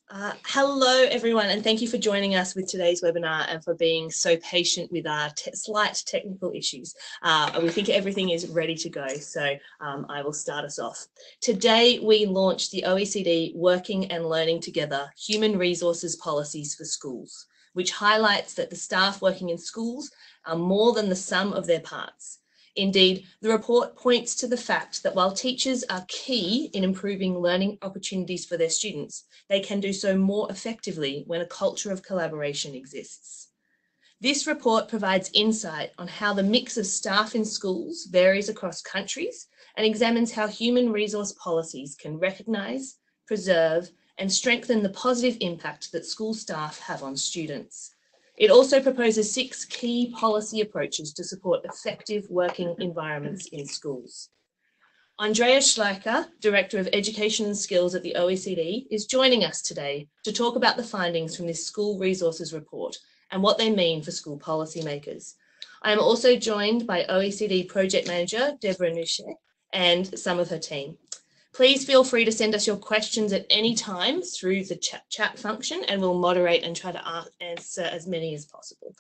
Hello, everyone, and thank you for joining us with today's webinar and for being so patient with our slight technical issues. We think everything is ready to go, so I will start us off. Today, we launched the OECD Working and Learning Together Human Resources Policies for Schools, which highlights that the staff working in schools are more than the sum of their parts. Indeed, the report points to the fact that while teachers are key in improving learning opportunities for their students, they can do so more effectively when a culture of collaboration exists. This report provides insight on how the mix of staff in schools varies across countries and examines how human resource policies can recognise, preserve, and strengthen the positive impact that school staff have on students. It also proposes 6 key policy approaches to support effective working environments in schools. Andrea Schleicher, Director of Education and Skills at the OECD, is joining us today to talk about the findings from this School Resources Report and what they mean for school policymakers. I am also joined by OECD Project Manager Deborah Nuchet and some of her team. Please feel free to send us your questions at any time through the chat function, and we'll moderate and try to answer as many as possible.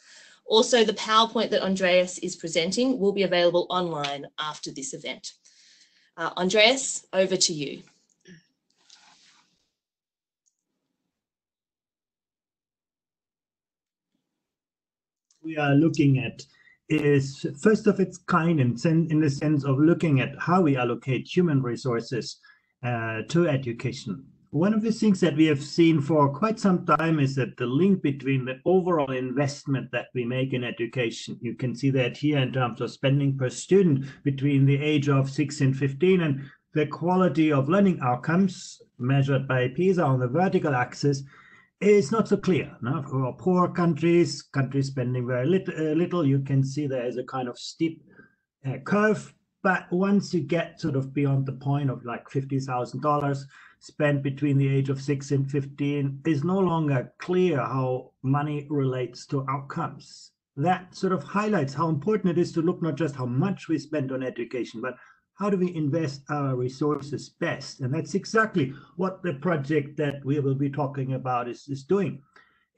Also, the PowerPoint that Andreas is presenting will be available online after this event. Andreas, over to you. We are looking at is first of its kind in the sense of looking at how we allocate human resources to education. One of the things that we have seen for quite some time is that the link between the overall investment that we make in education, you can see that here in terms of spending per student between the age of 6 and 15, and the quality of learning outcomes measured by PISA on the vertical axis, is not so clear. No? For poor countries spending very little, you can see there is a kind of steep curve. But once you get sort of beyond the point of like $50,000 spent between the age of 6 and 15, it's no longer clear how money relates to outcomes. That sort of highlights how important it is to look not just how much we spend on education, but how do we invest our resources best? And that's exactly what the project that we will be talking about is doing.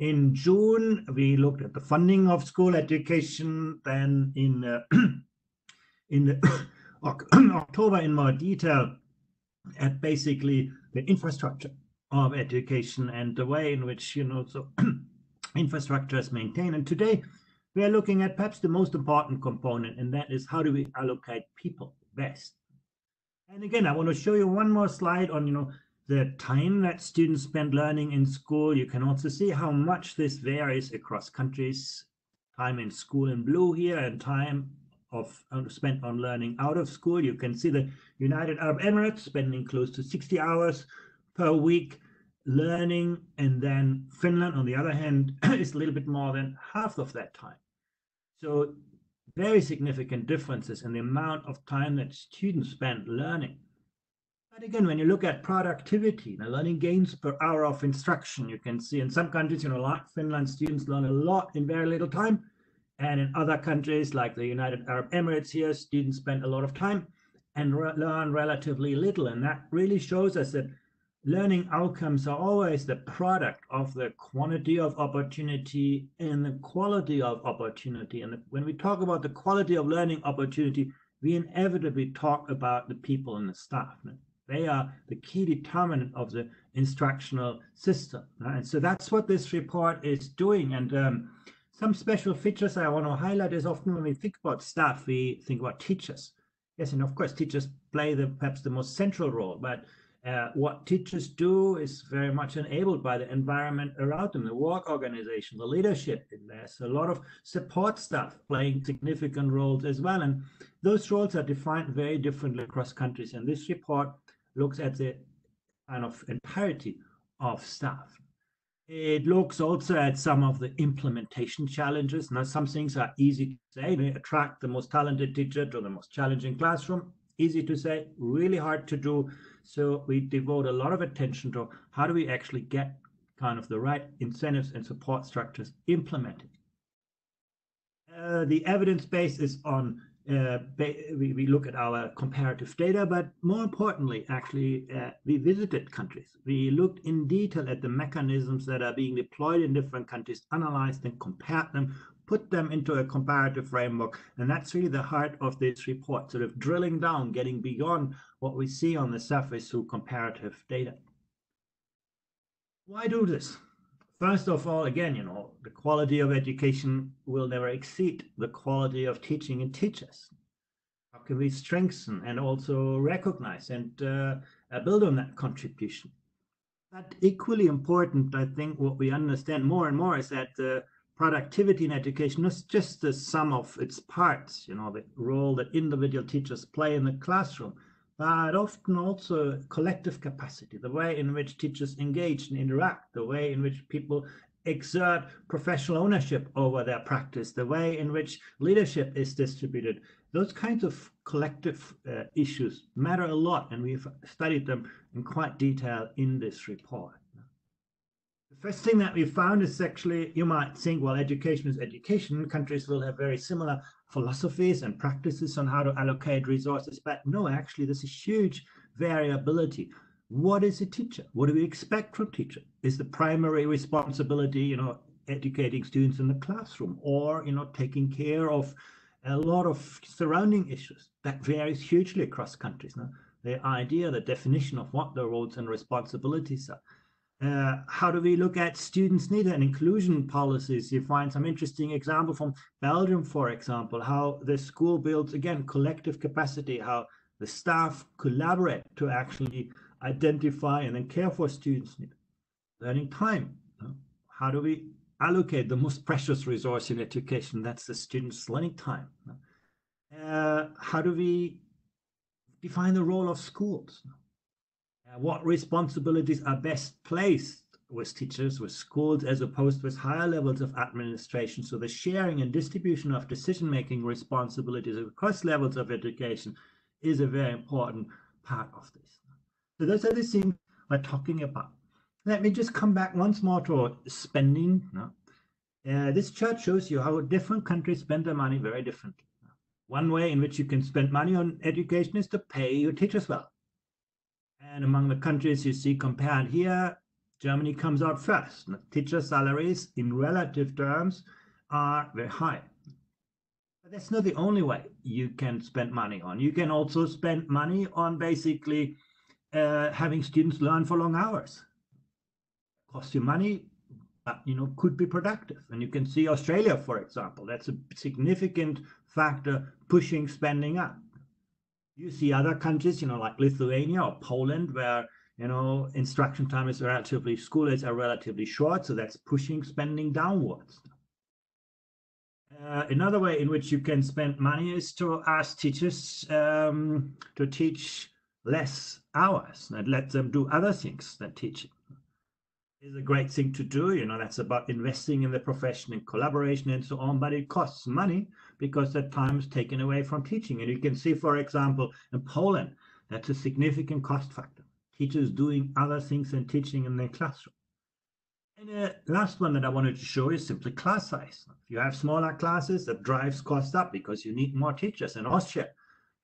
In June, we looked at the funding of school education. Then in October, in more detail, at basically the infrastructure of education and the way in which, infrastructure is maintained. And today, we are looking at perhaps the most important component, and that is how do we allocate people best. And again, I want to show you one more slide on, the time that students spend learning in school. You can also see how much this varies across countries. Time in school in blue here, and time spent on learning out of school. You can see the United Arab Emirates spending close to 60 hours per week learning, and then Finland, on the other hand, is a little bit more than half of that time. So very significant differences in the amount of time that students spend learning. But again, when you look at productivity, the learning gains per hour of instruction, you can see in some countries, like Finland, students learn a lot in very little time. And in other countries, like the United Arab Emirates here, students spend a lot of time and learn relatively little. And that really shows us that learning outcomes are always the product of the quantity of opportunity and the quality of opportunity. And when we talk about the quality of learning opportunity, we inevitably talk about the people and the staff. They are the key determinant of the instructional system. And so that's what this report is doing. And some special features I want to highlight is often when we think about staff, we think about teachers. Yes, and of course, teachers play perhaps the most central role, but what teachers do is very much enabled by the environment around them, the work organization, the leadership. And there's a lot of support staff playing significant roles as well. And those roles are defined very differently across countries. And this report looks at the kind of entirety of staff. It looks also at some of the implementation challenges. Now, some things are easy to say. They attract the most talented teacher to the most challenging classroom. Easy to say, really hard to do. So we devote a lot of attention to how do we actually get kind of the right incentives and support structures implemented. The evidence base is on we look at our comparative data, but more importantly, actually, we visited countries. We looked in detail at the mechanisms that are being deployed in different countries, analyzed them, compared them, put them into a comparative framework. And that's really the heart of this report, sort of drilling down, getting beyond what we see on the surface through comparative data. Why do this? First of all, again, the quality of education will never exceed the quality of teaching and teachers. How can we strengthen and also recognize and build on that contribution? But equally important, I think, what we understand more and more is that productivity in education is just the sum of its parts, the role that individual teachers play in the classroom, but often also collective capacity, the way in which teachers engage and interact, the way in which people exert professional ownership over their practice, the way in which leadership is distributed. Those kinds of collective issues matter a lot, and we've studied them in quite detail in this report. The first thing that we found is actually, you might think, well, education is education. Countries will have very similar philosophies and practices on how to allocate resources, but no, actually, there's a huge variability. What is a teacher? What do we expect from teacher? Is the primary responsibility, educating students in the classroom, or, taking care of a lot of surrounding issues? That varies hugely across countries. No? The idea, the definition of what the roles and responsibilities are. How do we look at students' need and inclusion policies? You find some interesting example from Belgium, for example, how the school builds, again, collective capacity, how the staff collaborate to actually identify and then care for students' need. Learning time. How do we allocate the most precious resource in education? That's the students' learning time. How do we define the role of schools? What responsibilities are best placed with teachers, with schools, as opposed with higher levels of administration? So the sharing and distribution of decision-making responsibilities across levels of education is a very important part of this. So those are the things we're talking about. Let me just come back once more to spending. This chart shows you how different countries spend their money very differently. One way in which you can spend money on education is to pay your teachers well. And among the countries you see compared here, Germany comes out first. Teacher salaries in relative terms are very high. But that's not the only way you can spend money on. You can also spend money on basically having students learn for long hours. Cost you money, but could be productive. And you can see Australia, for example. That's a significant factor pushing spending up. You see other countries, like Lithuania or Poland, where, instruction time is school days are relatively short, so that's pushing spending downwards. Another way in which you can spend money is to ask teachers to teach less hours and let them do other things than teaching. It's a great thing to do, that's about investing in the profession and collaboration and so on, but it costs money because that time is taken away from teaching. And you can see, for example, in Poland, that's a significant cost factor. Teachers doing other things than teaching in their classroom. And the last one that I wanted to show is simply class size. If you have smaller classes, that drives cost up because you need more teachers. In Austria,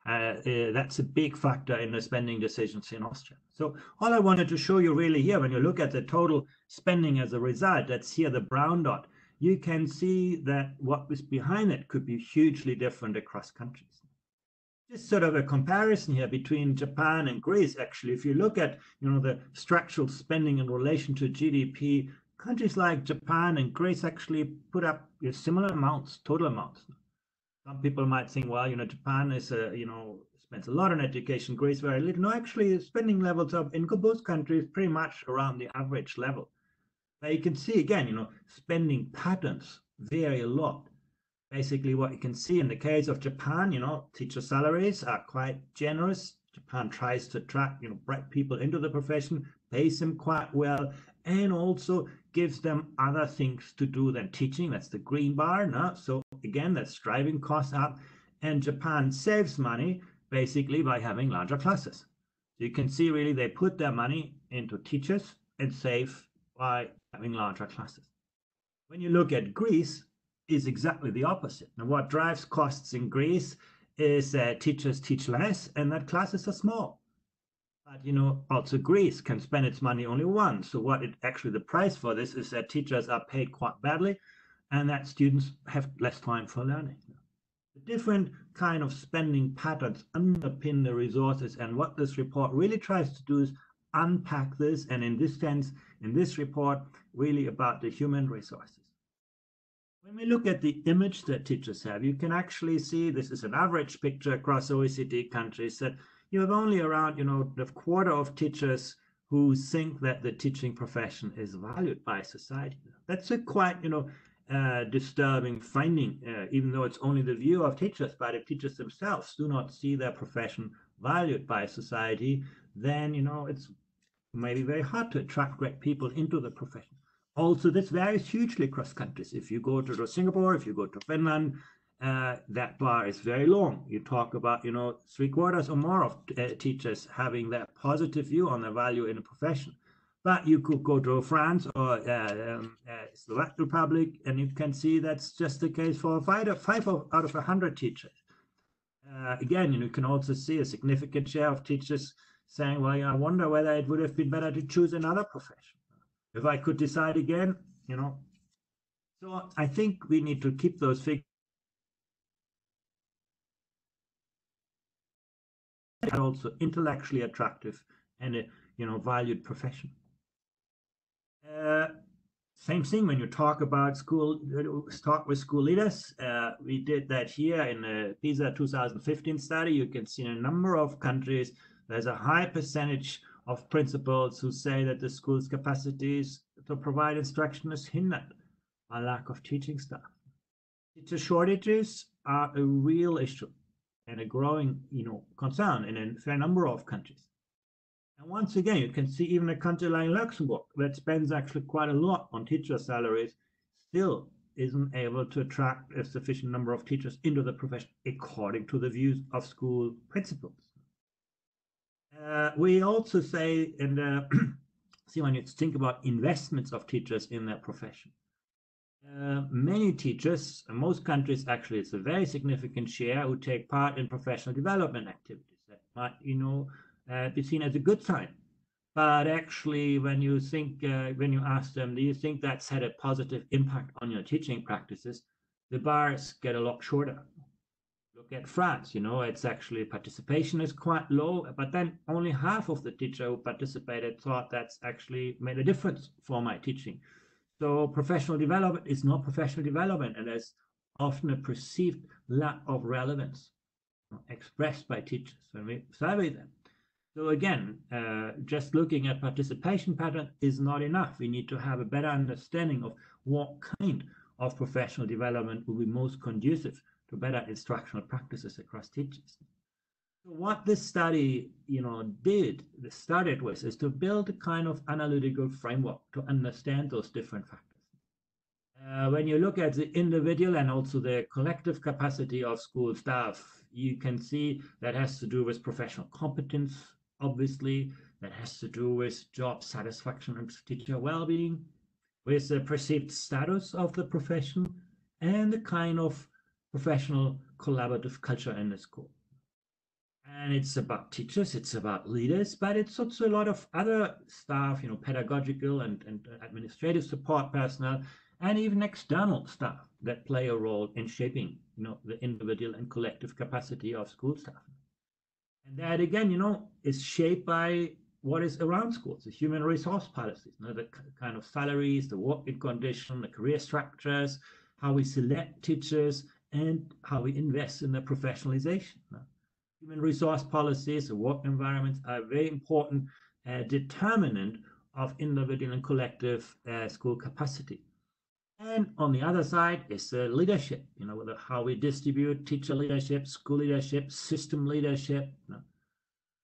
that's a big factor in the spending decisions in Austria. So all I wanted to show you really here, when you look at the total spending as a result, that's here the brown dot, you can see that what was behind it could be hugely different across countries. Just sort of a comparison here between Japan and Greece. Actually, if you look at the structural spending in relation to GDP, countries like Japan and Greece actually put up similar amounts, total amounts. Some people might think, well, Japan is spends a lot on education, Greece very little. No, actually, spending levels in both countries pretty much around the average level. Now you can see again, spending patterns vary a lot. Basically, what you can see in the case of Japan, teacher salaries are quite generous. Japan tries to attract, bright people into the profession, pays them quite well, and also gives them other things to do than teaching. That's the green bar. No? So again, that's driving costs up. And Japan saves money basically by having larger classes. So you can see really they put their money into teachers and save by having larger classes. When you look at Greece, is exactly the opposite. Now, what drives costs in Greece is that teachers teach less and that classes are small. But, also Greece can spend its money only once. So actually the price for this is that teachers are paid quite badly and that students have less time for learning. The different kind of spending patterns underpin the resources, and what this report really tries to do is unpack this, and in this sense, in this report, really about the human resources. When we look at the image that teachers have, you can actually see this is an average picture across OECD countries, that you have only around, a quarter of teachers who think that the teaching profession is valued by society. That's a quite, disturbing finding, even though it's only the view of teachers. But if teachers themselves do not see their profession valued by society, then, it's maybe very hard to attract great people into the profession. Also, this varies hugely across countries. If you go to Singapore, if you go to Finland, that bar is very long. You talk about, 3/4 or more of teachers having that positive view on the value in a profession. But you could go to France or Slovak Republic, and you can see that's just the case for 5 out of 100 teachers. Again, you can also see a significant share of teachers saying, well, I wonder whether it would have been better to choose another profession. If I could decide again, So I think we need to keep those figures also intellectually attractive and a valued profession. Same thing when you talk about talk with school leaders. We did that here in the PISA 2015 study. You can see in a number of countries there's a high percentage of principals who say that the school's capacities to provide instruction is hindered by lack of teaching staff. Teacher shortages are a real issue and a growing, concern in a fair number of countries. And once again, you can see even a country like Luxembourg that spends actually quite a lot on teacher salaries still isn't able to attract a sufficient number of teachers into the profession according to the views of school principals. We also say, and see, when you think about investments of teachers in their profession, many teachers, in most countries actually, it's a very significant share who take part in professional development activities. That might, be seen as a good sign. But actually, when you ask them, do you think that's had a positive impact on your teaching practices, the bars get a lot shorter. Look at France, it's actually participation is quite low, but then only half of the teachers who participated thought that's actually made a difference for my teaching. So professional development is not professional development, and there's often a perceived lack of relevance expressed by teachers when we survey them. So again, just looking at participation pattern is not enough. We need to have a better understanding of what kind of professional development will be most conducive to better instructional practices across teachers. So what this study, started with is to build a kind of analytical framework to understand those different factors. When you look at the individual and also the collective capacity of school staff, you can see that has to do with professional competence, obviously, that has to do with job satisfaction and teacher well-being, with the perceived status of the profession, and the kind of professional collaborative culture in the school. And it's about teachers, it's about leaders, but it's also a lot of other staff, pedagogical and administrative support personnel, and even external staff that play a role in shaping, the individual and collective capacity of school staff. And that, again, is shaped by what is around schools, the human resource policies, the kind of salaries, the working condition, the career structures, how we select teachers, and how we invest in their professionalization. Human resource policies, the work environments are a very important determinant of individual and collective school capacity. And on the other side is leadership, how we distribute teacher leadership, school leadership, system leadership,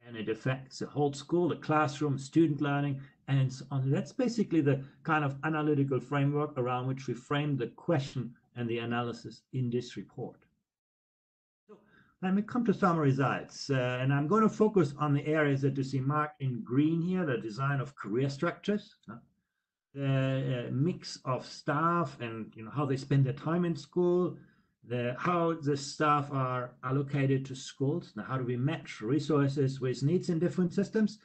and it affects the whole school, the classroom, student learning, and so on. That's basically the kind of analytical framework around which we frame the question and the analysis in this report. So let me come to some results, and I'm going to focus on the areas that you see marked in green here, the design of career structures, the mix of staff and how they spend their time in school, how the staff are allocated to schools. Now, how do we match resources with needs in different systems?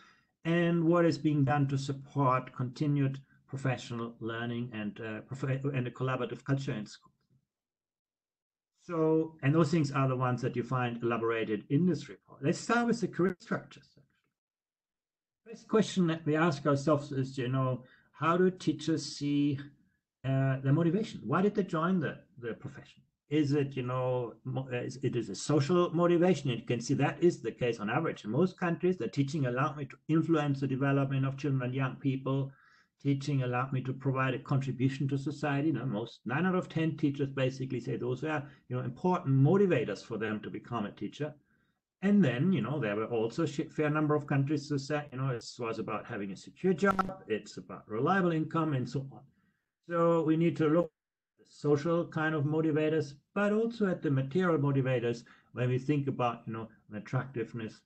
And what is being done to support continued professional learning and a collaborative culture in schools. So, and those things are the ones that you find elaborated in this report. Let's start with the career structures. First question that we ask ourselves is, how do teachers see their motivation? Why did they join the profession? Is it, it is a social motivation? You can see that is the case on average. In most countries, the teaching allowed me to influence the development of children and young people. Teaching allowed me to provide a contribution to society. Most 9 out of 10 teachers basically say those were, important motivators for them to become a teacher. And then, there were also a fair number of countries who said, it was about having a secure job, it's about reliable income, and so on. So we need to look at the social kind of motivators, but also at the material motivators when we think about, the attractiveness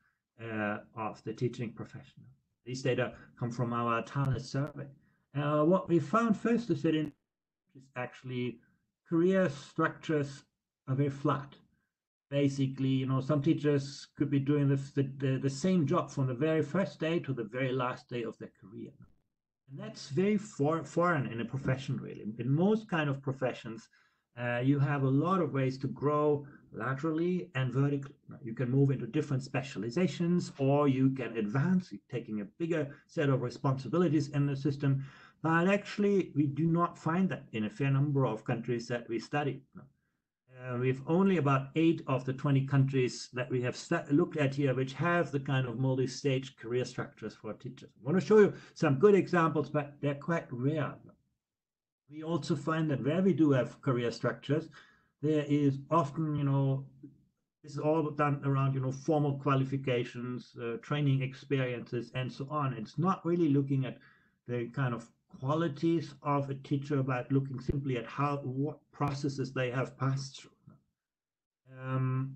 of the teaching profession. These data come from our talent survey. What we found first is that actually career structures are very flat. Basically, some teachers could be doing the same job from the very first day to the very last day of their career. And that's very foreign in a profession, really. In most kind of professions, you have a lot of ways to grow laterally and vertically. You can move into different specializations, or you can advance, taking a bigger set of responsibilities in the system. But actually, we do not find that in a fair number of countries that we study. We've only about 8 of the 20 countries that we have looked at here which have the kind of multi-stage career structures for teachers. I want to show you some good examples, but they're quite rare. We also find that where we do have career structures, there is often, this is all done around, formal qualifications, training experiences, and so on. It's not really looking at the kind of qualities of a teacher, but looking simply at what processes they have passed through. And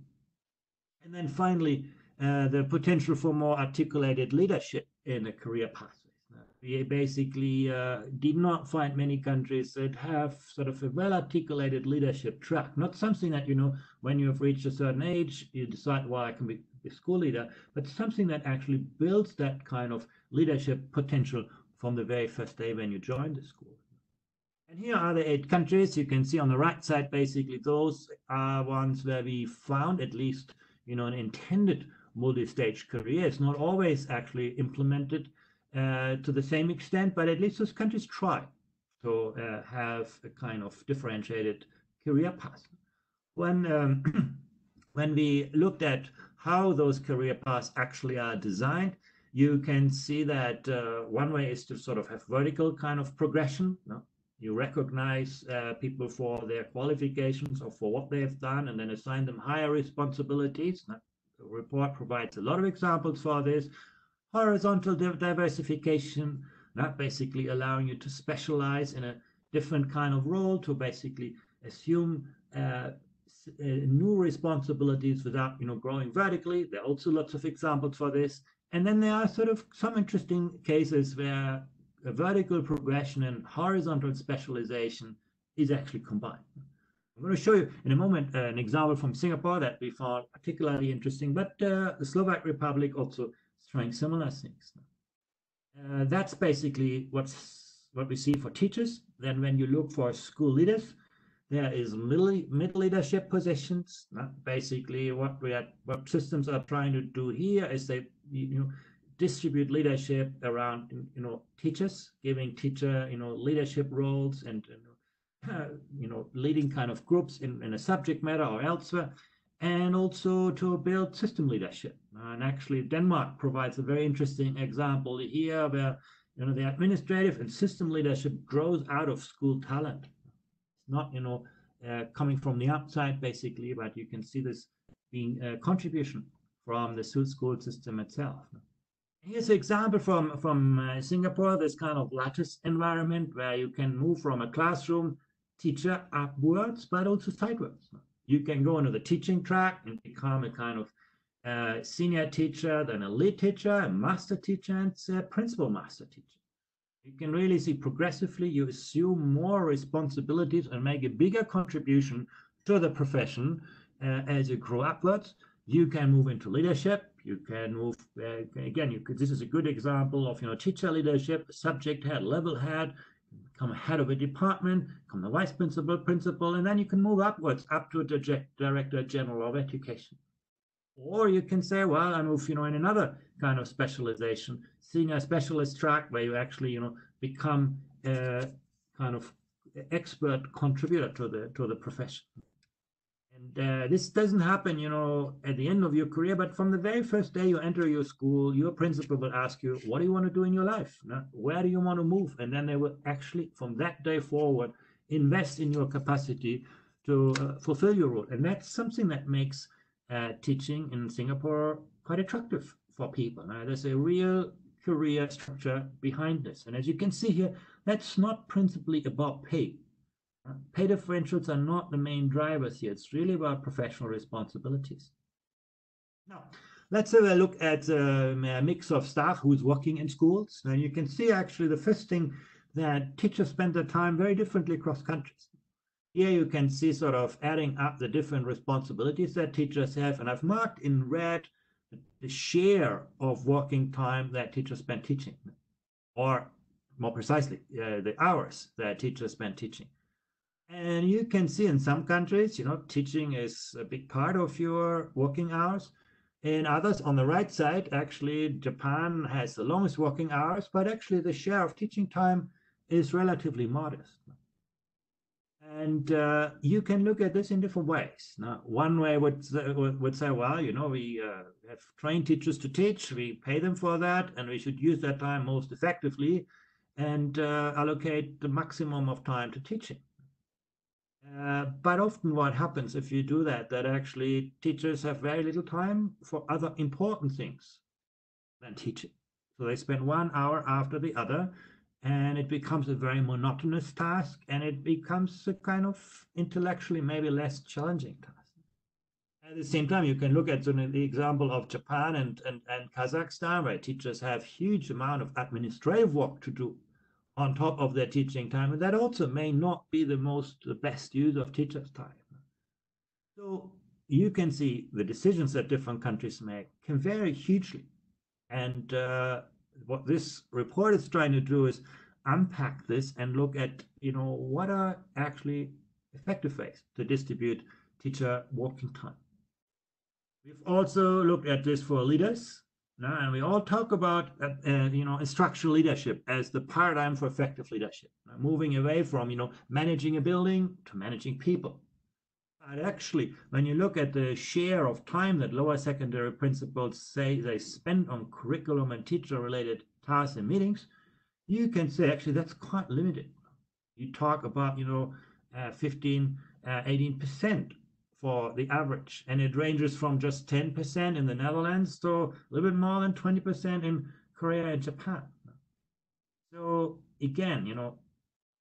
then finally, the potential for more articulated leadership in a career pathway. We basically did not find many countries that have sort of a well-articulated leadership track. Not something that, when you have reached a certain age, you decide, well, I can be a school leader, but something that actually builds that kind of leadership potential from the very first day when you join the school. And here are the 8 countries. You can see on the right side, basically, those are ones where we found at least, an intended multi-stage career. It's not always actually implemented to the same extent, but at least those countries try to have a kind of differentiated career path. When we looked at how those career paths actually are designed, you can see that one way is to sort of have vertical kind of progression. You recognize people for their qualifications or for what they have done, and then assign them higher responsibilities. The report provides a lot of examples for this. Horizontal diversification, basically allowing you to specialize in a different kind of role, to basically assume new responsibilities without, growing vertically. There are also lots of examples for this. And then there are sort of some interesting cases where a vertical progression and horizontal specialization is actually combined. I'm going to show you in a moment an example from Singapore that we found particularly interesting, but the Slovak Republic also is trying similar things. That's basically what we see for teachers. Then when you look for school leaders, there is mid leadership positions. Basically, what systems are trying to do here is they distribute leadership around teachers, giving teacher leadership roles and leading kind of groups in a subject matter or elsewhere, and also to build system leadership. And actually, Denmark provides a very interesting example here where the administrative and system leadership grows out of school talent. It's not coming from the outside basically, but you can see this being a contribution from the school system itself. Here's an example from Singapore, this kind of lattice environment where you can move from a classroom teacher upwards, but also sideways. You can go into the teaching track and become a kind of senior teacher, then a lead teacher, a master teacher, and a principal master teacher. You can really see progressively you assume more responsibilities and make a bigger contribution to the profession as you grow upwards. You can move into leadership. You can move again. This is a good example of teacher leadership, subject head, level head, become a head of a department, become the vice principal, and then you can move upwards up to the director general of education. Or you can say, well, I move, in another kind of specialization, senior specialist track, where you actually, become a kind of expert contributor to the profession. And this doesn't happen, at the end of your career, but from the very first day you enter your school, your principal will ask you, what do you want to do in your life? Where do you want to move? And then they will actually, from that day forward, invest in your capacity to fulfill your role. And that's something that makes teaching in Singapore quite attractive for people. There's a real career structure behind this. And as you can see here, that's not principally about pay. Pay differentials are not the main drivers here. It's really about professional responsibilities. Now, let's have a look at a mix of staff who's working in schools. Now, you can see actually the first thing that teachers spend their time very differently across countries. Here you can see sort of adding up the different responsibilities that teachers have, and I've marked in red the share of working time that teachers spend teaching, or more precisely, the hours that teachers spend teaching. And you can see in some countries, teaching is a big part of your working hours. In others, on the right side, actually, Japan has the longest working hours, but actually the share of teaching time is relatively modest. And you can look at this in different ways. Now, one way would say, well, we have trained teachers to teach, we pay them for that, and we should use that time most effectively and allocate the maximum of time to teaching. But often what happens if you do that actually teachers have very little time for other important things than teaching. So they spend 1 hour after the other, and it becomes a very monotonous task, and it becomes a kind of intellectually maybe less challenging task. At the same time, you can look at the example of Japan and Kazakhstan, where teachers have huge amount of administrative work to do on top of their teaching time, and that also may not be the best use of teachers' time. So you can see the decisions that different countries make can vary hugely. And what this report is trying to do is unpack this and look at, what are actually effective ways to distribute teacher working time. We've also looked at this for leaders. And we all talk about, instructional leadership as the paradigm for effective leadership, moving away from, managing a building to managing people. But actually, when you look at the share of time that lower secondary principals say they spend on curriculum and teacher-related tasks and meetings, you can say actually that's quite limited. You talk about, 15, 18%. For the average, and it ranges from just 10% in the Netherlands to a little bit more than 20% in Korea and Japan. So again,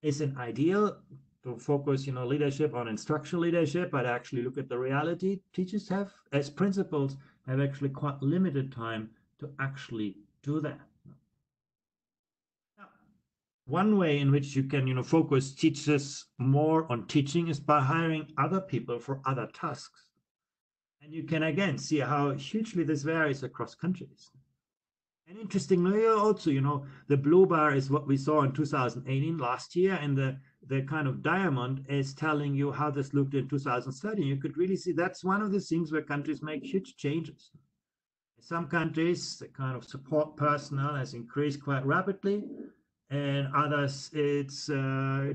it's an ideal to focus, leadership on instructional leadership, but actually look at the reality. Teachers have, as principals, have actually quite limited time to actually do that. One way in which you can, focus teachers more on teaching is by hiring other people for other tasks. And you can again see how hugely this varies across countries. And interestingly also, the blue bar is what we saw in 2018 last year, and the kind of diamond is telling you how this looked in 2013. You could really see that's one of the things where countries make huge changes. In some countries, the kind of support personnel has increased quite rapidly. And others, it's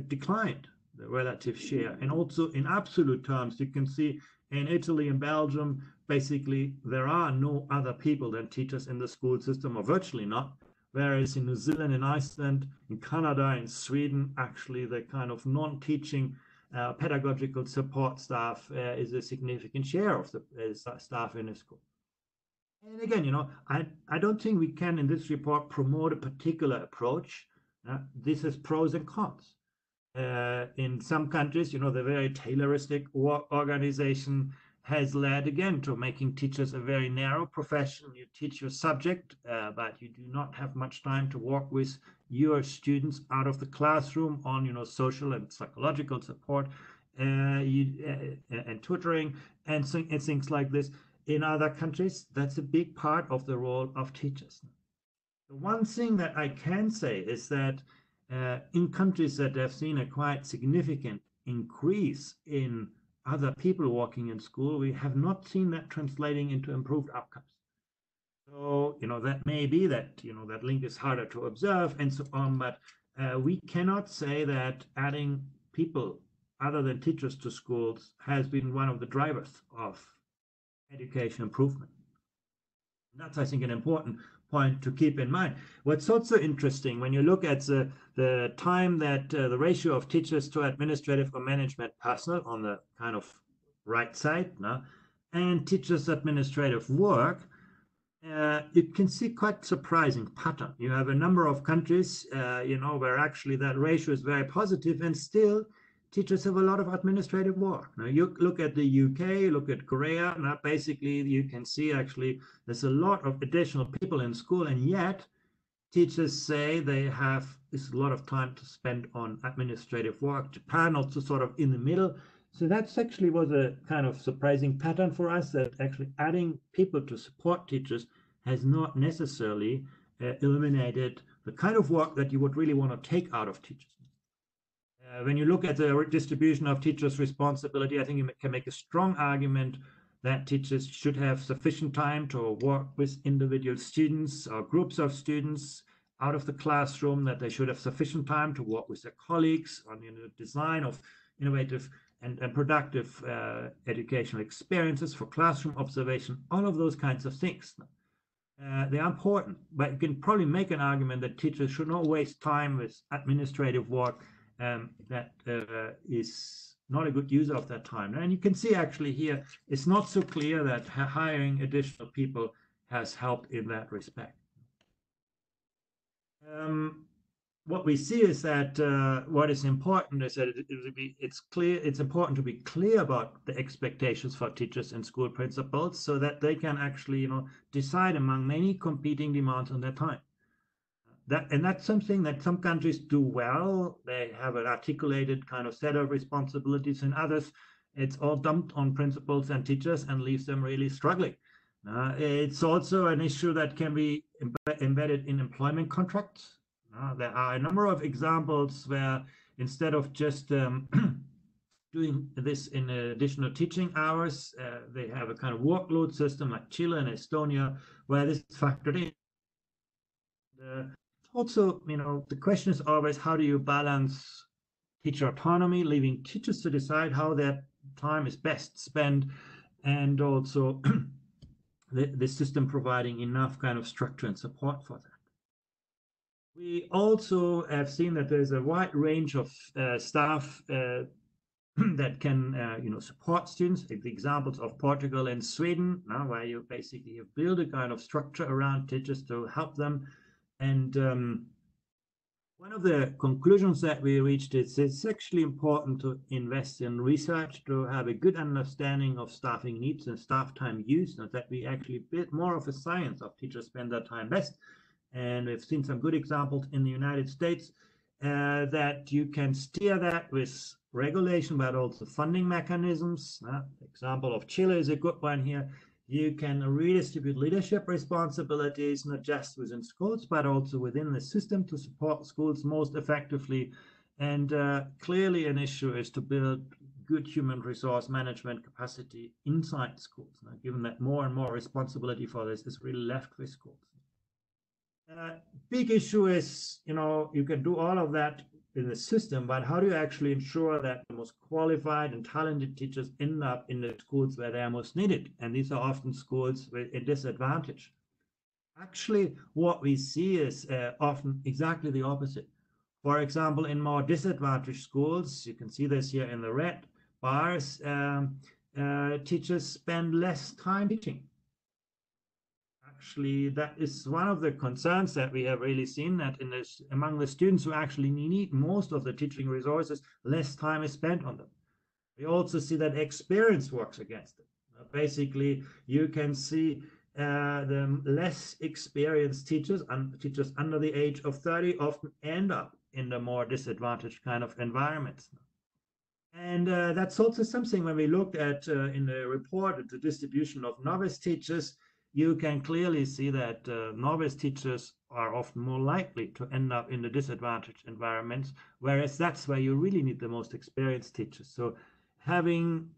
declined, the relative share. And also in absolute terms, you can see in Italy and Belgium, basically, there are no other people than teachers in the school system, or virtually not. Whereas in New Zealand, in Iceland, in Canada, in Sweden, actually the kind of non-teaching pedagogical support staff is a significant share of the staff in a school. And again, I don't think we can in this report promote a particular approach. This has pros and cons. In some countries, the very Tayloristic organization has led again to making teachers a very narrow profession. You teach your subject, but you do not have much time to work with your students out of the classroom on, social and psychological support and tutoring and things like this. In other countries, that's a big part of the role of teachers. The one thing that I can say is that in countries that have seen a quite significant increase in other people working in school, we have not seen that translating into improved outcomes. So, that may be that, that link is harder to observe and so on, but we cannot say that adding people other than teachers to schools has been one of the drivers of education improvement. And that's, I think, an important point to keep in mind. What's also interesting when you look at the time that the ratio of teachers to administrative or management personnel on the kind of right side, and teachers' administrative work, you can see quite surprising pattern. You have a number of countries, where actually that ratio is very positive, and still teachers have a lot of administrative work. Now, you look at the UK, look at Korea. Now, basically, you can see actually there's a lot of additional people in school, and yet teachers say they have a lot of time to spend on administrative work. Japan also sort of in the middle. So that's actually was a kind of surprising pattern for us, that actually adding people to support teachers has not necessarily eliminated the kind of work that you would really want to take out of teachers. When you look at the distribution of teachers' responsibility, I think you can make a strong argument that teachers should have sufficient time to work with individual students or groups of students out of the classroom, that they should have sufficient time to work with their colleagues on the design of innovative and productive educational experiences for classroom observation, all of those kinds of things. They are important, but you can probably make an argument that teachers should not waste time with administrative work that is not a good use of that time. And you can see actually here, it's not so clear that hiring additional people has helped in that respect. What we see is that what is important is that it's important to be clear about the expectations for teachers and school principals, so that they can actually decide among many competing demands on their time. That's something that some countries do well. They have an articulated kind of set of responsibilities, and others it's all dumped on principals and teachers and leaves them really struggling. It's also an issue that can be embedded in employment contracts. There are a number of examples where instead of just doing this in additional teaching hours, they have a kind of workload system like Chile and Estonia, where this is factored in. Also, the question is always, how do you balance teacher autonomy, leaving teachers to decide how their time is best spent, and also the system providing enough kind of structure and support for that. We also have seen that there's a wide range of staff that can, support students. The examples of Portugal and Sweden, where you basically build a kind of structure around teachers to help them. And one of the conclusions that we reached is it's actually important to invest in research to have a good understanding of staffing needs and staff time use, and that we actually build more of a science of teachers spend their time best. And we've seen some good examples in the United States that you can steer that with regulation, but also funding mechanisms. The example of Chile is a good one here. You can redistribute leadership responsibilities, not just within schools, but also within the system to support schools most effectively. And clearly an issue is to build good human resource management capacity inside schools, given that more and more responsibility for this is really left with schools. Big issue is, you can do all of that in the system, but how do you actually ensure that the most qualified and talented teachers end up in the schools where they are most needed? And these are often schools with a disadvantage. Actually, what we see is often exactly the opposite. For example, in more disadvantaged schools, you can see this here in the red bars, teachers spend less time teaching. Actually, that is one of the concerns that we have really seen, that among the students who actually need most of the teaching resources, less time is spent on them. We also see that experience works against it. Basically, you can see the less experienced teachers under the age of 30 often end up in the more disadvantaged kind of environments. And that's also something when we looked at in the report at the distribution of novice teachers, you can clearly see that novice teachers are often more likely to end up in the disadvantaged environments, whereas that's where you really need the most experienced teachers. So having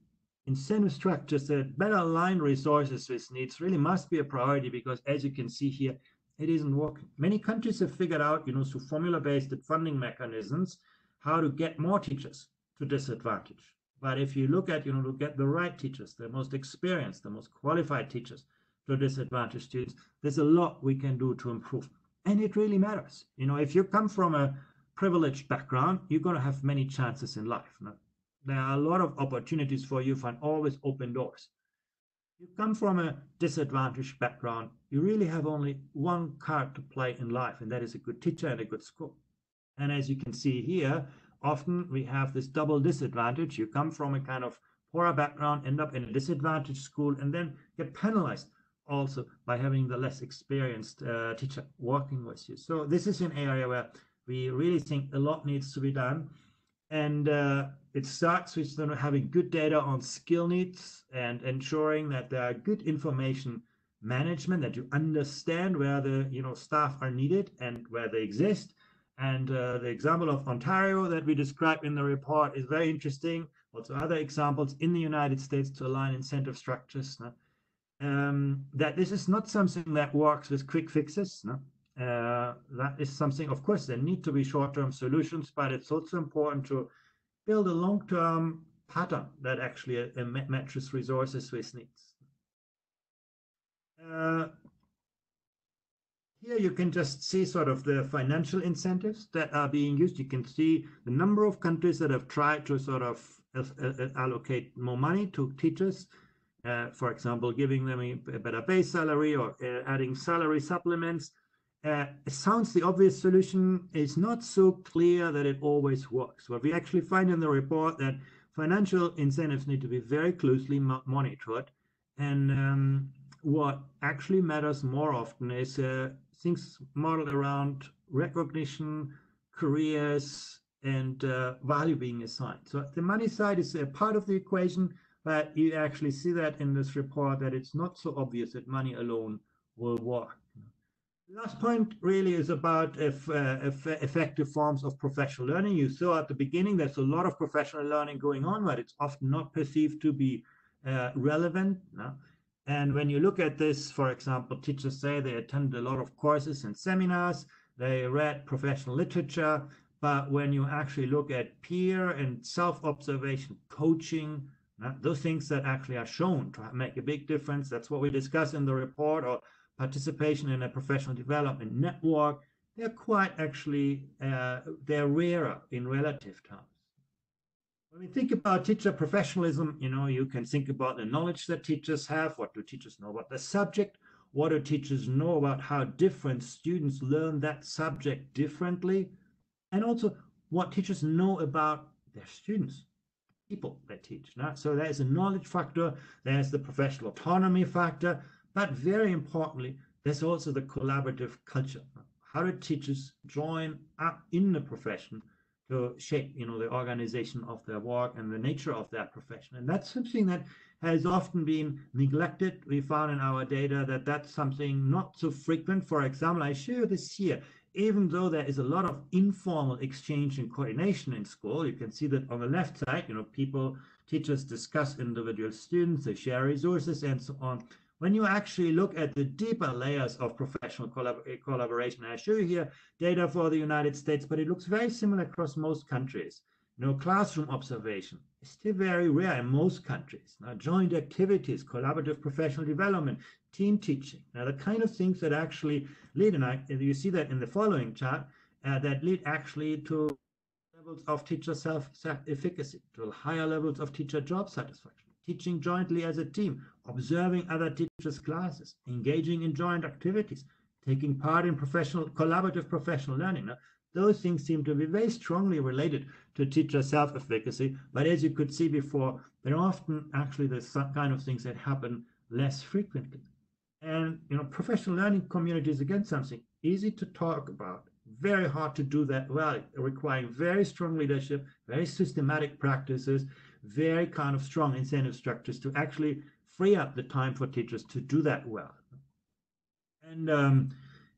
incentive structures that better align resources with needs really must be a priority because, as you can see here, it isn't working. Many countries have figured out, through formula-based funding mechanisms, how to get more teachers to disadvantage. But if you look at, to get the right teachers, the most experienced, the most qualified teachers to disadvantaged students, there's a lot we can do to improve. And it really matters. If you come from a privileged background, you're going to have many chances in life. No? There are a lot of opportunities for you and always open doors. You come from a disadvantaged background, you really have only one card to play in life, and that is a good teacher and a good school. And as you can see here, often we have this double disadvantage. You come from a kind of poorer background, end up in a disadvantaged school, and then get penalized also by having the less experienced teacher working with you. So this is an area where we really think a lot needs to be done. And it starts with having good data on skill needs and ensuring that there are good information management, that you understand where the staff are needed and where they exist. And the example of Ontario that we described in the report is very interesting. Also other examples in the United States to align incentive structures. That this is not something that works with quick fixes. That is something, of course, there need to be short-term solutions, but it's also important to build a long-term pattern that actually matches resources with needs. Here you can just see sort of the financial incentives that are being used. You can see the number of countries that have tried to sort of allocate more money to teachers. For example, giving them a better base salary or adding salary supplements. It sounds the obvious solution. It's not so clear that it always works. What we actually find in the report that financial incentives need to be very closely monitored. And what actually matters more often is things modeled around recognition, careers, and value being assigned. So the money side is a part of the equation, but you actually see that in this report that it's not so obvious that money alone will work. The last point really is about effective forms of professional learning. You saw at the beginning there's a lot of professional learning going on, but it's often not perceived to be relevant. No? And when you look at this, for example, teachers say they attend a lot of courses and seminars, they read professional literature, but when you actually look at peer and self-observation, coaching, those things that actually are shown to make a big difference, that's what we discuss in the report, or participation in a professional development network, they're quite actually, they're rarer in relative terms. When we think about teacher professionalism, you can think about the knowledge that teachers have. What do teachers know about the subject? What do teachers know about how different students learn that subject differently? And also what teachers know about their students, people they teach. So there's a knowledge factor, there's the professional autonomy factor, but very importantly, there's also the collaborative culture. How do teachers join up in the profession to shape, the organization of their work and the nature of their profession? And that's something that has often been neglected. We found in our data that that's something not so frequent. For example, I show you this here. Even though there is a lot of informal exchange and coordination in school, you can see that on the left side, teachers discuss individual students, they share resources and so on. When you actually look at the deeper layers of professional collaboration, I show you here data for the United States, but it looks very similar across most countries. Classroom observation is still very rare in most countries. Joint activities, collaborative professional development, team teaching, the kind of things that actually lead, and you see that in the following chart, that lead actually to levels of teacher self-efficacy, to higher levels of teacher job satisfaction, teaching jointly as a team, observing other teachers' classes, engaging in joint activities, taking part in collaborative professional learning. Those things seem to be very strongly related to teacher self-efficacy, but as you could see before, they're often actually the kind of things that happen less frequently. And professional learning community is again something easy to talk about, very hard to do that well, requiring very strong leadership, very systematic practices, very kind of strong incentive structures to actually free up the time for teachers to do that well.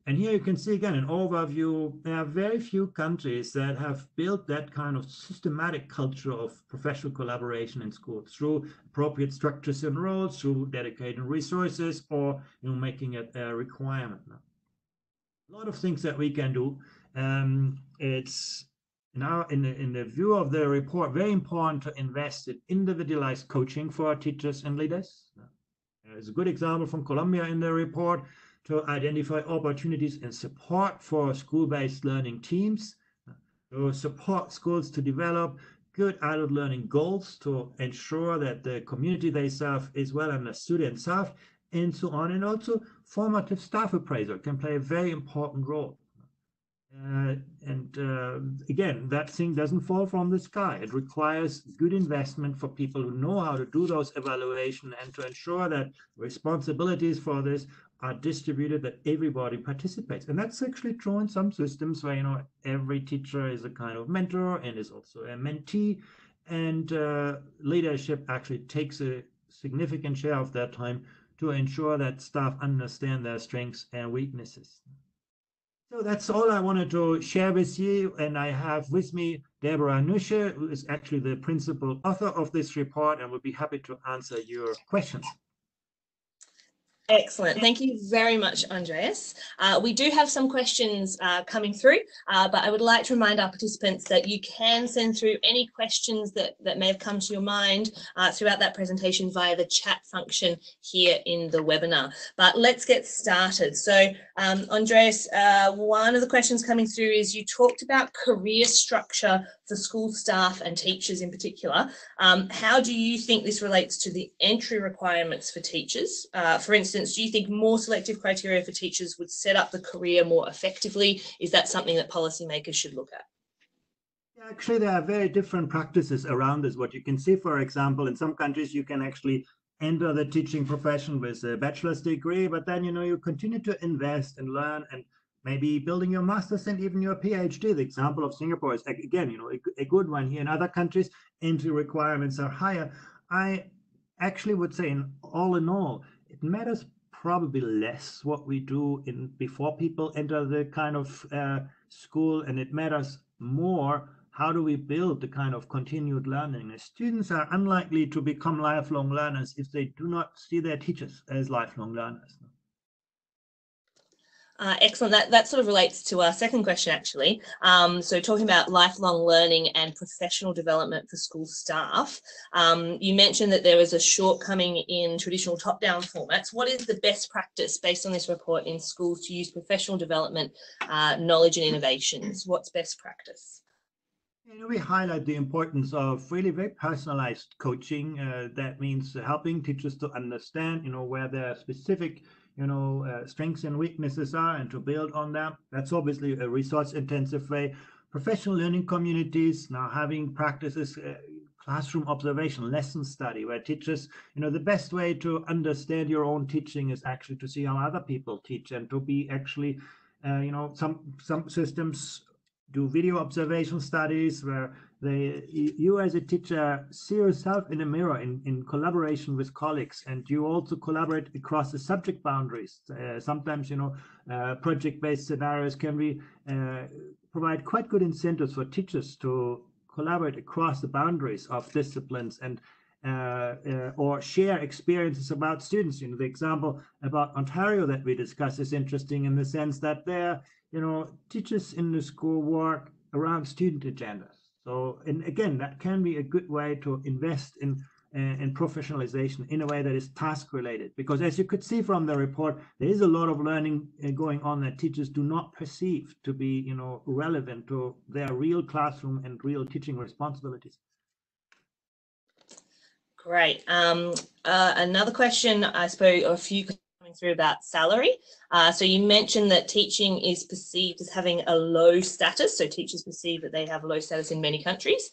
And here you can see again an overview. There are very few countries that have built that kind of systematic culture of professional collaboration in schools through appropriate structures and roles, through dedicated resources, or making it a requirement. A lot of things that we can do. It's now in the view of the report very important to invest in individualized coaching for our teachers and leaders. There's a good example from Colombia in the report to identify opportunities and support for school-based learning teams, to support schools to develop good adult learning goals, to ensure that the community they serve is well understood and served, and so on. And also formative staff appraisal can play a very important role. Again, that thing doesn't fall from the sky. It requires good investment for people who know how to do those evaluations and to ensure that responsibilities for this are distributed, that everybody participates. And that's actually true in some systems where, every teacher is a kind of mentor and is also a mentee, and leadership actually takes a significant share of their time to ensure that staff understand their strengths and weaknesses. So that's all I wanted to share with you, and I have with me Deborah Nusche, who is actually the principal author of this report, and will be happy to answer your questions. Excellent. Thank you very much, Andreas. We do have some questions coming through, but I would like to remind our participants that you can send through any questions that may have come to your mind throughout that presentation via the chat function here in the webinar. But let's get started. So, Andreas, one of the questions coming through is you talked about career structure for school staff and teachers in particular. How do you think this relates to the entry requirements for teachers? For instance, do you think more selective criteria for teachers would set up the career more effectively? Is that something that policymakers should look at? Yeah, actually, there are very different practices around this. What you can see, for example, in some countries, you can actually enter the teaching profession with a bachelor's degree, but then, you continue to invest and learn and maybe building your master's and even your PhD. The example of Singapore is, again, a good one here. In other countries, entry requirements are higher. I actually would say, all in all, it matters probably less what we do before people enter the kind of school, and it matters more how do we build the kind of continued learning. Students are unlikely to become lifelong learners if they do not see their teachers as lifelong learners. Excellent. That sort of relates to our second question, actually. So talking about lifelong learning and professional development for school staff, you mentioned that there is a shortcoming in traditional top-down formats. What is the best practice based on this report in schools to use professional development, knowledge and innovations? What's best practice? We highlight the importance of really very personalized coaching. That means helping teachers to understand, where their specific strengths and weaknesses are, and to build on them. That's obviously a resource-intensive way. Professional learning communities now having practices, classroom observation, lesson study, where teachers, the best way to understand your own teaching is actually to see how other people teach, and to be actually, some systems do video observation studies where you as a teacher see yourself in a mirror in collaboration with colleagues, and you also collaborate across the subject boundaries. Sometimes, project-based scenarios can be provide quite good incentives for teachers to collaborate across the boundaries of disciplines and or share experiences about students. The example about Ontario that we discussed is interesting in the sense that there, teachers in the school work around student agendas. So, and again, that can be a good way to invest in professionalization in a way that is task related, because as you could see from the report, there is a lot of learning going on that teachers do not perceive to be, relevant to their real classroom and real teaching responsibilities. Great. Another question, I suppose, or a few coming coming through about salary. So you mentioned that teaching is perceived as having a low status. So teachers perceive that they have low status in many countries.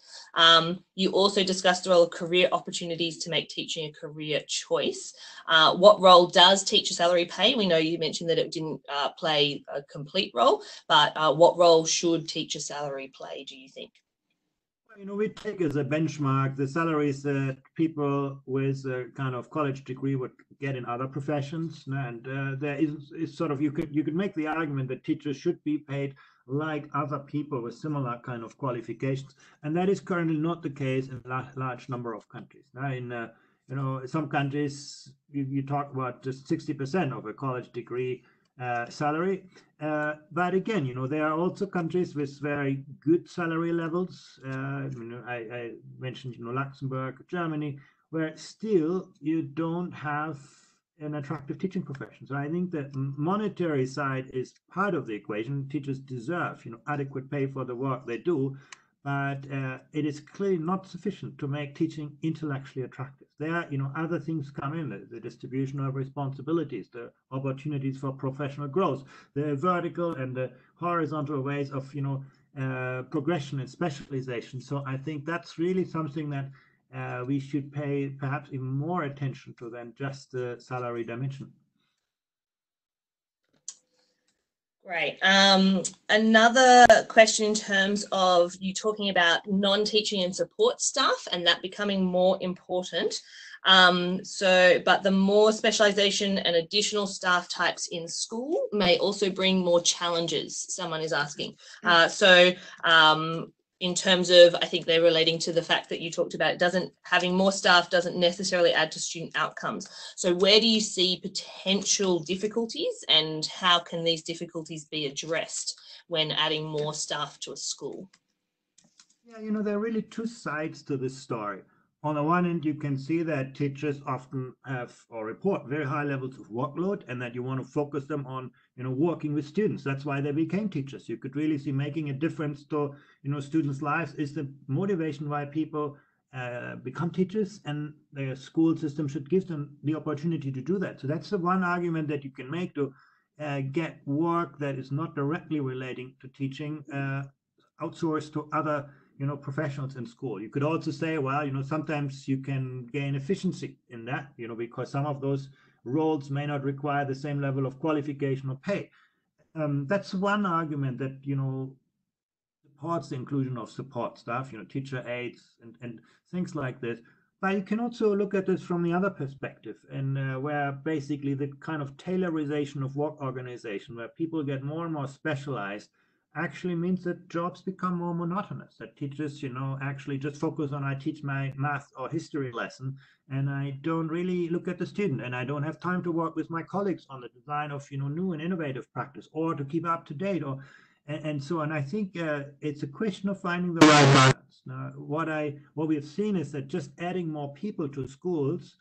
You also discussed the role of career opportunities to make teaching a career choice. What role does teacher salary play? We know you mentioned that it didn't play a complete role, but what role should teacher salary play, do you think? We take as a benchmark the salaries that people with a kind of college degree would get in other professions, and there is sort of you could make the argument that teachers should be paid like other people with similar kind of qualifications, and that is currently not the case in a large number of countries. Now, in some countries you talk about just 60% of a college degree salary. But again, there are also countries with very good salary levels. I mentioned, Luxembourg, Germany, where still you don't have an attractive teaching profession. So I think the monetary side is part of the equation. Teachers deserve, adequate pay for the work they do, but it is clearly not sufficient to make teaching intellectually attractive. There, other things come in, the distribution of responsibilities, the opportunities for professional growth, the vertical and the horizontal ways of, progression and specialization. So I think that's really something that we should pay perhaps even more attention to than just the salary dimension. Great. Another question in terms of you talking about non-teaching and support staff and that becoming more important. But the more specialization and additional staff types in school may also bring more challenges, someone is asking. In terms of, I think they're relating to the fact that you talked about having more staff doesn't necessarily add to student outcomes. So where do you see potential difficulties and how can these difficulties be addressed when adding more staff to a school? Yeah, there are really two sides to this story. On the one hand, you can see that teachers often have or report very high levels of workload and that you want to focus them on, working with students. That's why they became teachers. You could really see making a difference to, students' lives is the motivation why people become teachers, and the school system should give them the opportunity to do that. So that's the one argument that you can make to get work that is not directly relating to teaching outsourced to other professionals in school. You could also say, well, sometimes you can gain efficiency in that, because some of those roles may not require the same level of qualification or pay. That's one argument that, supports the inclusion of support staff, teacher aides and things like this. But you can also look at this from the other perspective, and where basically the kind of tailorization of work organization, where people get more and more specialized, actually means that jobs become more monotonous, that teachers, actually just focus on, I teach my math or history lesson, and I don't really look at the student, and I don't have time to work with my colleagues on the design of, new and innovative practice, or to keep up to date, and so on. I think it's a question of finding the right balance. Now, what we have seen is that just adding more people to schools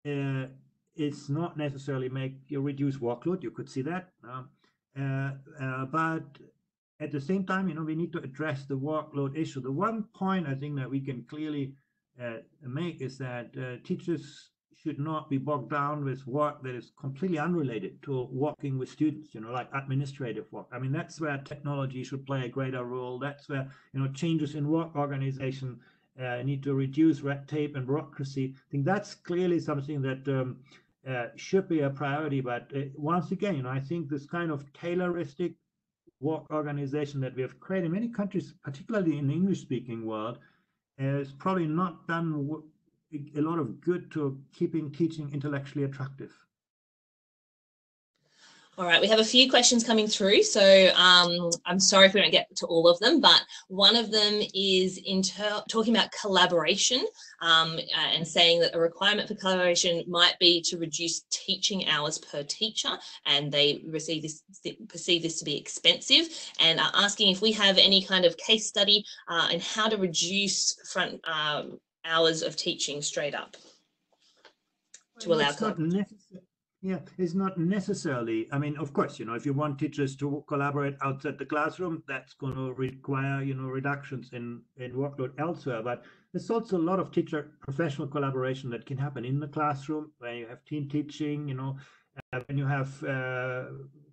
is not necessarily make you reduce workload. You could see that, but at the same time, we need to address the workload issue. The one point I think that we can clearly make is that teachers should not be bogged down with work that is completely unrelated to working with students, like administrative work. I mean, that's where technology should play a greater role. That's where, changes in work organization need to reduce red tape and bureaucracy. I think that's clearly something that should be a priority. But once again, I think this kind of tailoristic work organization that we have created in many countries, particularly in the English-speaking world, has probably not done a lot of good to keeping teaching intellectually attractive. All right, we have a few questions coming through, so I'm sorry if we don't get to all of them, but one of them is talking about collaboration and saying that a requirement for collaboration might be to reduce teaching hours per teacher, and they perceive this to be expensive, and are asking if we have any kind of case study and how to reduce front hours of teaching straight up to allow collaboration. Yeah, it's not necessarily. I mean, of course, if you want teachers to collaborate outside the classroom, that's going to require, reductions in workload elsewhere. But there's also a lot of teacher professional collaboration that can happen in the classroom, where you have team teaching, when you have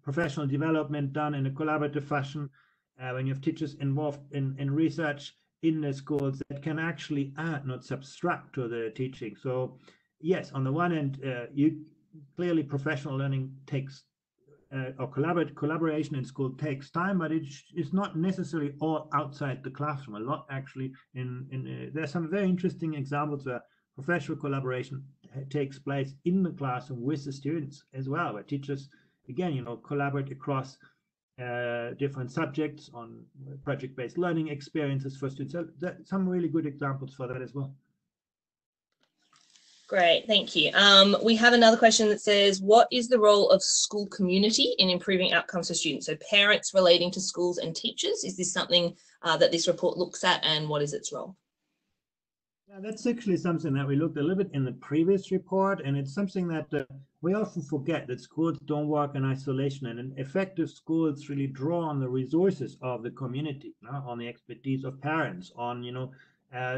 professional development done in a collaborative fashion, when you have teachers involved in research in the schools that can actually add, not subtract to the teaching. So yes, on the one hand, clearly professional learning takes or collaboration in school takes time, but it's not necessarily all outside the classroom. A lot actually there's some very interesting examples where professional collaboration takes place in the classroom with the students as well, where teachers again collaborate across different subjects on project-based learning experiences for students. So some really good examples for that as well. Great, thank you. We have another question that says, what is the role of school community in improving outcomes for students? So parents relating to schools and teachers, is this something that this report looks at, and what is its role? Yeah, that's actually something that we looked a little bit in the previous report, and it's something that we often forget, that schools don't work in isolation, and effective schools really draw on the resources of the community, on the expertise of parents, on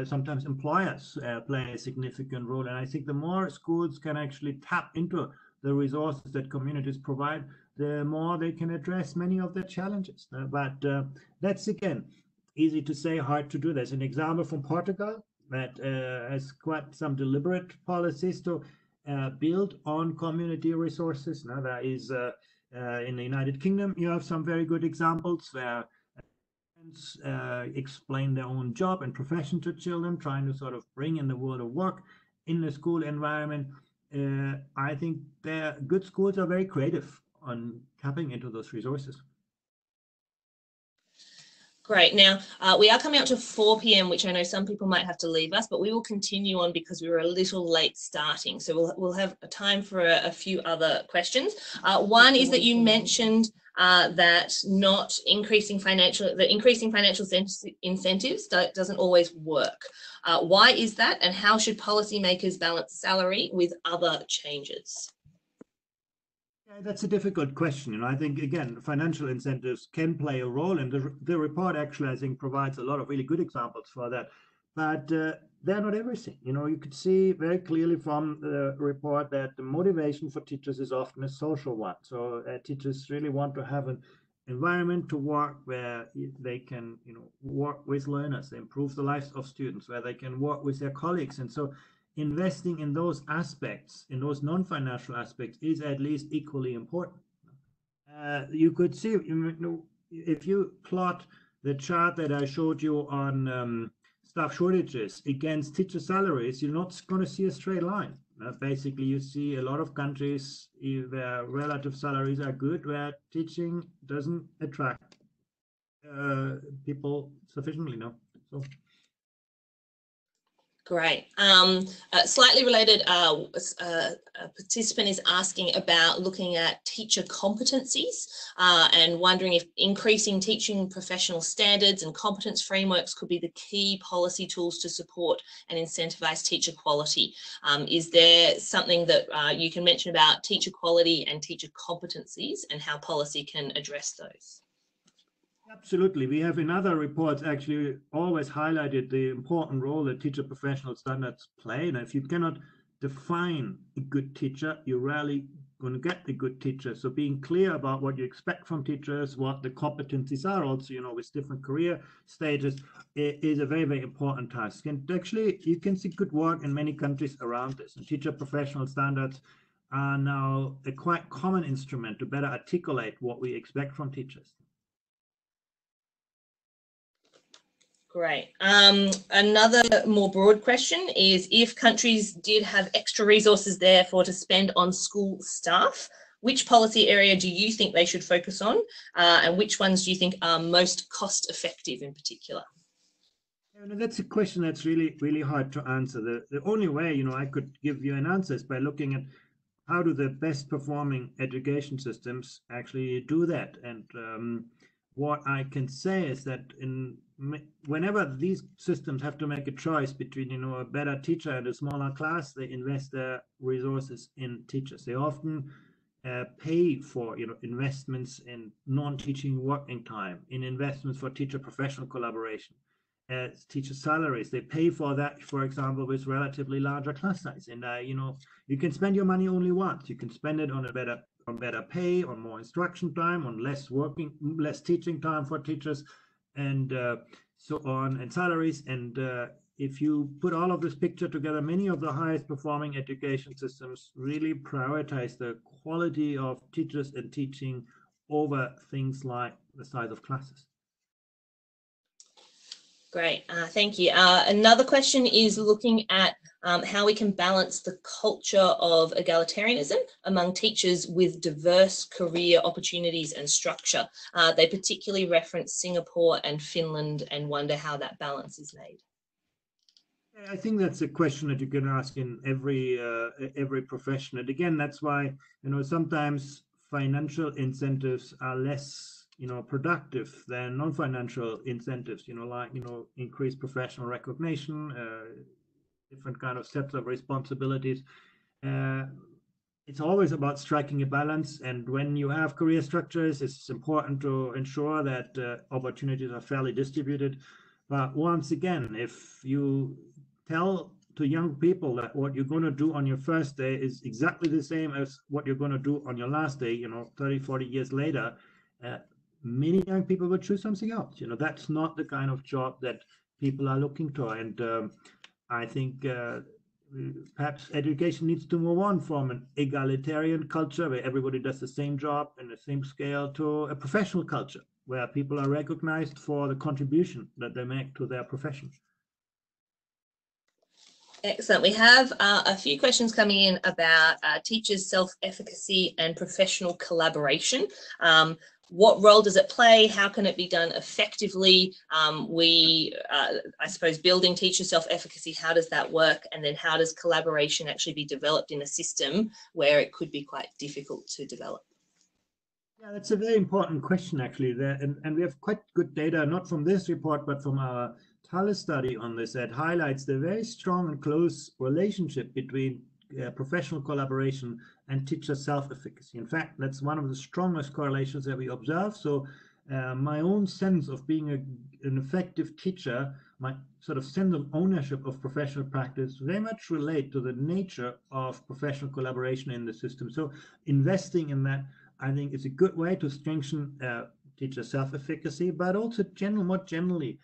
sometimes employers play a significant role. And I think the more schools can actually tap into the resources that communities provide, the more they can address many of their challenges. But that's, again, easy to say, hard to do. There's an example from Portugal that has quite some deliberate policies to build on community resources. Now, there is in the United Kingdom, you have some very good examples where explain their own job and profession to children, trying to sort of bring in the world of work in the school environment. I think good schools are very creative on tapping into those resources. Great. Now, we are coming up to 4 p.m., which I know some people might have to leave us, but we will continue on because we were a little late starting. So we'll have time for a few other questions. One is that you mentioned that increasing financial incentives doesn't always work. Why is that, and how should policymakers balance salary with other changes? Yeah, that's a difficult question. I think, again, financial incentives can play a role, and the report actually, I think, provides a lot of really good examples for that. But they're not everything. You could see very clearly from the report that the motivation for teachers is often a social one. So teachers really want to have an environment to work where they can, work with learners, improve the lives of students, where they can work with their colleagues. And so investing in those aspects, in those non-financial aspects, is at least equally important. You could see, if you plot the chart that I showed you on staff shortages against teacher salaries, you're not going to see a straight line. Basically, you see a lot of countries where relative salaries are good, where teaching doesn't attract people sufficiently. So. Great. Slightly related, a participant is asking about looking at teacher competencies and wondering if increasing teaching professional standards and competence frameworks could be the key policy tools to support and incentivize teacher quality. Is there something that you can mention about teacher quality and teacher competencies and how policy can address those? Absolutely. We have in other reports actually always highlighted the important role that teacher professional standards play. And if you cannot define a good teacher, you're rarely going to get a good teacher. So being clear about what you expect from teachers, what the competencies are also, with different career stages, is a very, very important task. And actually, you can see good work in many countries around this. And teacher professional standards are now a quite common instrument to better articulate what we expect from teachers. Great. Another more broad question is, if countries did have extra resources therefore to spend on school staff, which policy area do you think they should focus on, and which ones do you think are most cost effective in particular? That's a question that's really, really hard to answer. The only way, I could give you an answer is by looking at how do the best performing education systems actually do that. And what I can say is that whenever these systems have to make a choice between, a better teacher and a smaller class, they invest their resources in teachers. They often pay for, investments in non-teaching working time, in investments for teacher professional collaboration. teacher salaries. They pay for that, for example, with relatively larger class size. And you can spend your money only once. You can spend it on better pay, on more instruction time, on less teaching time for teachers, and so on, and salaries. And if you put all of this picture together, many of the highest performing education systems really prioritize the quality of teachers and teaching over things like the size of classes. Great, thank you. Another question is looking at how we can balance the culture of egalitarianism among teachers with diverse career opportunities and structure. They particularly reference Singapore and Finland and wonder how that balance is made. I think that's a question that you can ask in every profession. And again, that's why, sometimes financial incentives are less productive than non-financial incentives, like increased professional recognition, different kind of sets of responsibilities. It's always about striking a balance, and when you have career structures, it's important to ensure that opportunities are fairly distributed. But once again, if you tell to young people that what you're going to do on your first day is exactly the same as what you're going to do on your last day, 30, 40 years later, many young people will choose something else. That's not the kind of job that people are looking for. And I think perhaps education needs to move on from an egalitarian culture where everybody does the same job and the same scale to a professional culture where people are recognized for the contribution that they make to their profession. Excellent. We have a few questions coming in about teachers' self-efficacy and professional collaboration. What role does it play? How can it be done effectively? I suppose, building teacher self-efficacy, how does that work? And then how does collaboration actually be developed in a system where it could be quite difficult to develop? Yeah, that's a very important question, actually. And we have quite good data, not from this report, but from our Thales study on this, that highlights the very strong and close relationship between professional collaboration and teacher self-efficacy. In fact, that's one of the strongest correlations that we observe. So my own sense of being an effective teacher, my sort of sense of ownership of professional practice very much relate to the nature of professional collaboration in the system. So investing in that, I think, is a good way to strengthen teacher self-efficacy, but also more generally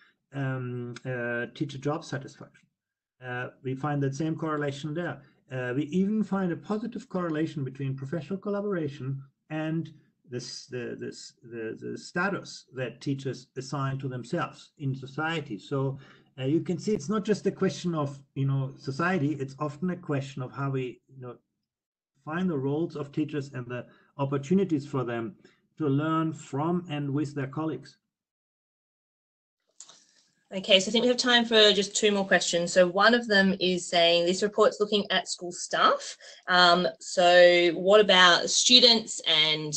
teacher job satisfaction. We find that same correlation there. We even find a positive correlation between professional collaboration and the status that teachers assign to themselves in society. So you can see it's not just a question of society. It's often a question of how we find the roles of teachers and the opportunities for them to learn from and with their colleagues. Okay, so I think we have time for just two more questions. So one of them is saying this report's looking at school staff. So what about students and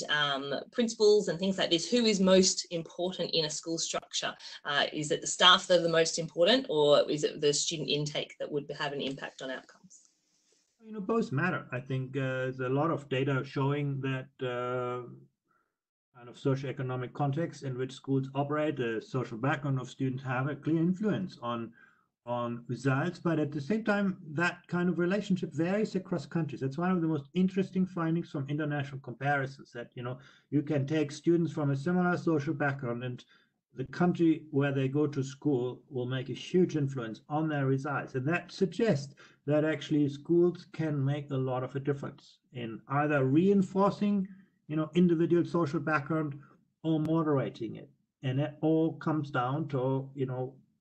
principals and things like this? Who is most important in a school structure? Is it the staff that are the most important, or is it the student intake that would have an impact on outcomes? Both matter. I think there's a lot of data showing that kind of socioeconomic context in which schools operate, the social background of students have a clear influence on results, but at the same time, that kind of relationship varies across countries. That's one of the most interesting findings from international comparisons, that you can take students from a similar social background, and the country where they go to school will make a huge influence on their results. And that suggests that actually schools can make a lot of a difference in either reinforcing individual social background or moderating it. And it all comes down to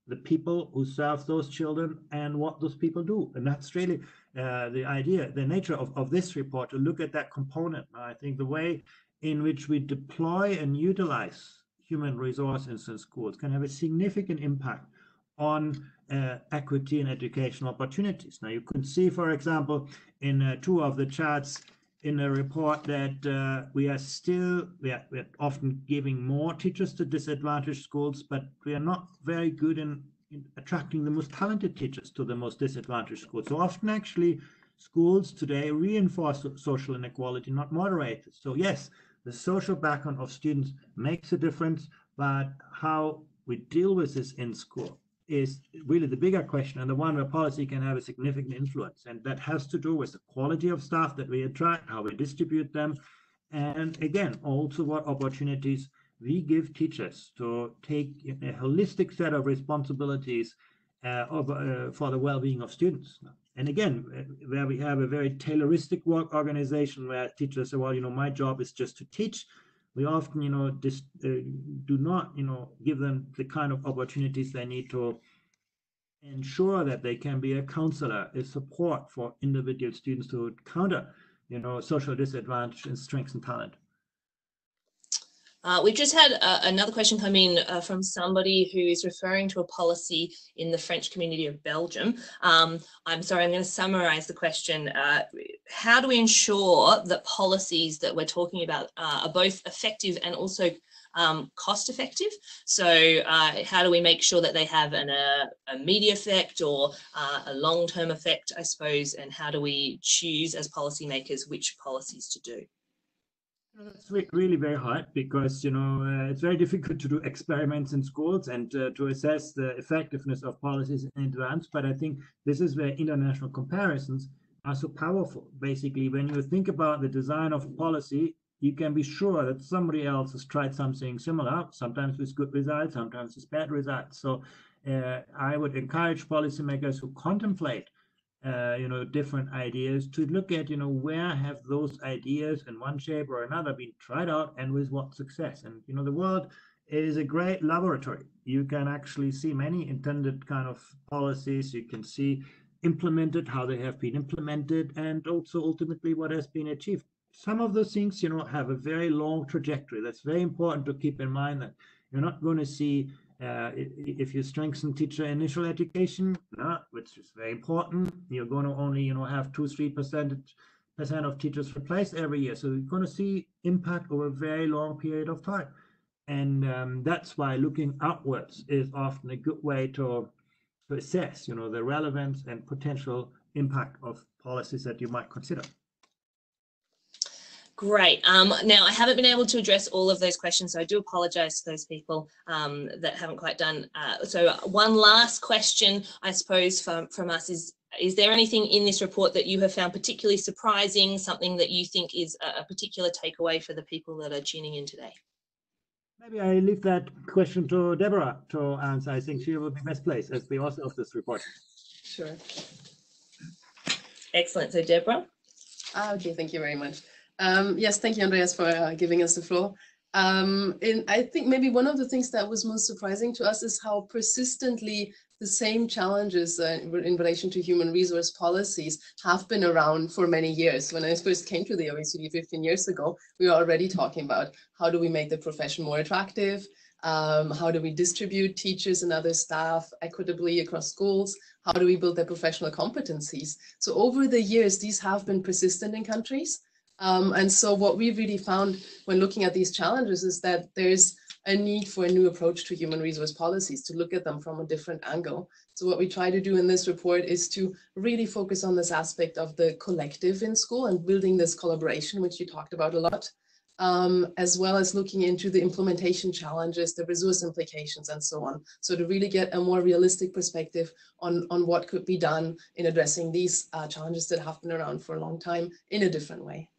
the people who serve those children and what those people do. And that's really the idea, the nature of this report, to look at that component. I think the way in which we deploy and utilize human resources in schools can have a significant impact on equity and educational opportunities. Now, you could see, for example, in two of the charts in a report that we are often giving more teachers to disadvantaged schools, but we are not very good in attracting the most talented teachers to the most disadvantaged schools. So often, actually, schools today reinforce social inequality, not moderate it. So yes, the social background of students makes a difference, but how we deal with this in school is really the bigger question, and the one where policy can have a significant influence. And that has to do with the quality of staff that we attract, how we distribute them, and again, also what opportunities we give teachers to take a holistic set of responsibilities for the well-being of students. And again, where we have a very tayloristic work organization where teachers say, well, my job is just to teach, we often, do not, give them the kind of opportunities they need to ensure that they can be a counselor, a support for individual students to counter, social disadvantage and strengths and talent. We've just had another question come in from somebody who is referring to a policy in the French community of Belgium. I'm sorry, I'm going to summarize the question. How do we ensure that policies that we're talking about are both effective and also cost effective? So how do we make sure that they have an immediate effect or a long-term effect, I suppose, and how do we choose as policymakers which policies to do? That's really very hard because, it's very difficult to do experiments in schools and to assess the effectiveness of policies in advance. But I think this is where international comparisons are so powerful. Basically, when you think about the design of a policy, you can be sure that somebody else has tried something similar, sometimes with good results, sometimes with bad results. So I would encourage policymakers who contemplate different ideas to look at, where have those ideas in one shape or another been tried out and with what success. And, the world is a great laboratory. You can actually see many intended kind of policies. You can see implemented, how they have been implemented, and also ultimately what has been achieved. Some of those things, have a very long trajectory. That's very important to keep in mind, that you're not going to see if you strengthen teacher initial education, which is very important, you're going to only, have 2-3% of teachers replaced every year. So you're going to see impact over a very long period of time. And that's why looking upwards is often a good way to assess, the relevance and potential impact of policies that you might consider. Great. Now, I haven't been able to address all of those questions, so I do apologise to those people that haven't quite done. So one last question, I suppose, from us is there anything in this report that you have found particularly surprising, something that you think is a particular takeaway for the people that are tuning in today? Maybe I leave that question to Deborah to answer. I think she will be best placed as the author of this report. Sure. Excellent. So, Deborah? Okay, thank you very much. Yes, thank you, Andreas, for giving us the floor. And I think maybe one of the things that was most surprising to us is how persistently the same challenges in relation to human resource policies have been around for many years. When I first came to the OECD 15 years ago, we were already talking about how do we make the profession more attractive, how do we distribute teachers and other staff equitably across schools, how do we build their professional competencies. So over the years, these have been persistent in countries. And so what we really found when looking at these challenges is that there's a need for a new approach to human resource policies, to look at them from a different angle. So what we try to do in this report is to really focus on this aspect of the collective in school and building this collaboration, which you talked about a lot, as well as looking into the implementation challenges, the resource implications, and so on. So to really get a more realistic perspective on what could be done in addressing these challenges that have been around for a long time in a different way.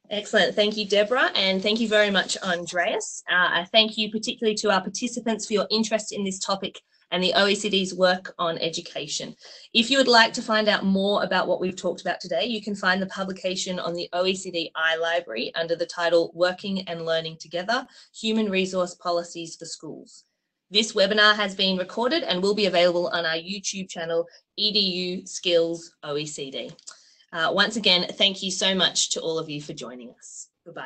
Excellent. Thank you, Deborah. And thank you very much, Andreas. Thank you particularly to our participants for your interest in this topic and the OECD's work on education. If you would like to find out more about what we've talked about today, you can find the publication on the OECD iLibrary under the title Working and Learning Together, Human Resource Policies for Schools. This webinar has been recorded and will be available on our YouTube channel, EDU Skills OECD. Once again, thank you so much to all of you for joining us. Goodbye.